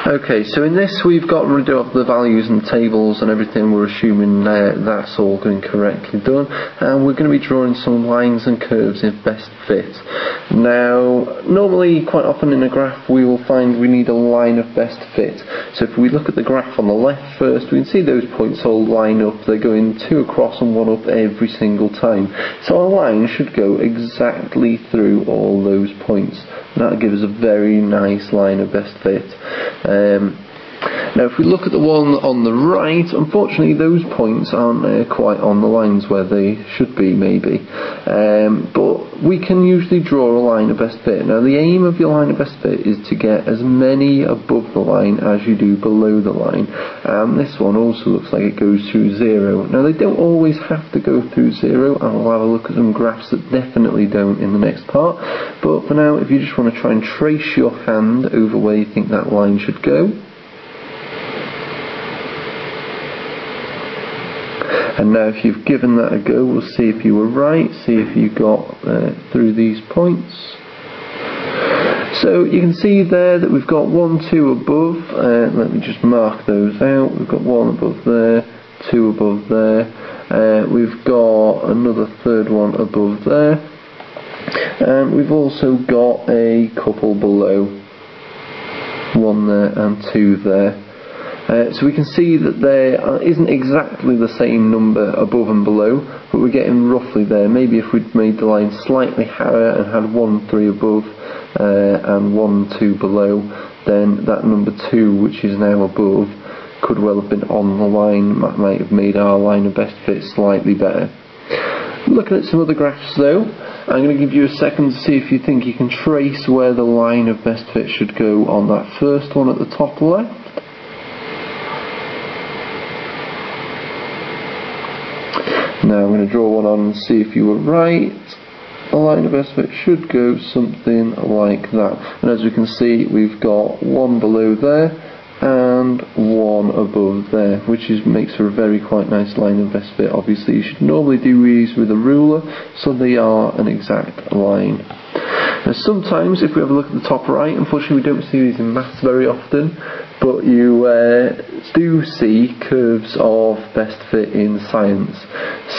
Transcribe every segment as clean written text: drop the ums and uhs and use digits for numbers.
Okay, so in this we've got rid of the values and tables and everything. We're assuming that's all going correctly done, and we're going to be drawing some lines and curves in best fit. Now, normally, quite often in a graph we will find we need a line of best fit. So if we look at the graph on the left first, we can see those points all line up. They're going 2 across and 1 up every single time. So our line should go exactly through all those points. That'll give us a very nice line of best fit. Now if we look at the one on the right, unfortunately those points aren't quite on the lines where they should be, maybe. But we can usually draw a line of best fit. Now the aim of your line of best fit is to get as many above the line as you do below the line. This one also looks like it goes through 0. Now they don't always have to go through 0, and we'll have a look at some graphs that definitely don't in the next part. But for now, if you just want to try and trace your hand over where you think that line should go. And now if you've given that a go, we'll see if you were right, see if you got through these points. So you can see there that we've got 1, 2 above. Let me just mark those out. We've got 1 above there, 2 above there. We've got another third one above there. And we've also got a couple below. 1 there and 2 there. So we can see that there isn't exactly the same number above and below, but we're getting roughly there. Maybe if we'd made the line slightly higher and had 1, 3 above and 1, 2 below, then that number 2, which is now above, could well have been on the line. That might have made our line of best fit slightly better. Looking at some other graphs though, I'm going to give you a second to see if you think you can trace where the line of best fit should go on that first one at the top left. Now I'm going to draw one on and see if you were right. The line of best fit should go something like that. And as we can see, we've got 1 below there and 1 above there, which makes for a very quite nice line of best fit. Obviously you should normally do these with a ruler, so they are an exact line. Now sometimes, if we have a look at the top right, unfortunately we don't see these in maths very often, but you do see curves of best fit in science.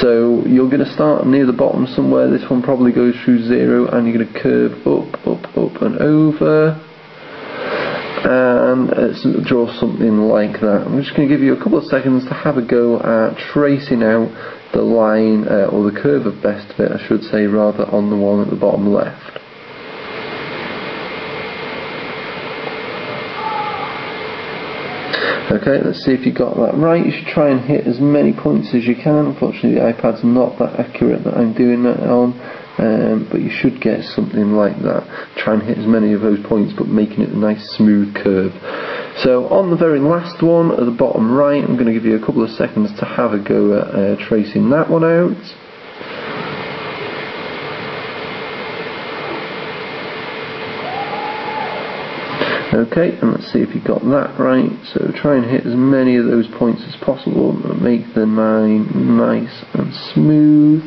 So you're going to start near the bottom somewhere. This one probably goes through 0, and you're going to curve up, up, up and over, and draw something like that. I'm just going to give you a couple of seconds to have a go at tracing out the line, or the curve of best fit I should say, rather, on the one at the bottom left. Okay, let's see if you got that right. You should try and hit as many points as you can. Unfortunately the iPad's not that accurate that I'm doing that on, but you should get something like that. Try and hit as many of those points, but making it a nice smooth curve. So on the very last one at the bottom right, I'm going to give you a couple of seconds to have a go at tracing that one out. Okay, and let's see if you got that right. So try and hit as many of those points as possible and make the line nice and smooth.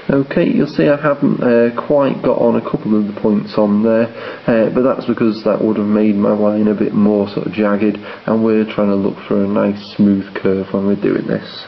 Okay, you'll see I haven't quite got on a couple of the points on there, but that's because that would have made my line a bit more sort of jagged, and we're trying to look for a nice smooth curve when we're doing this.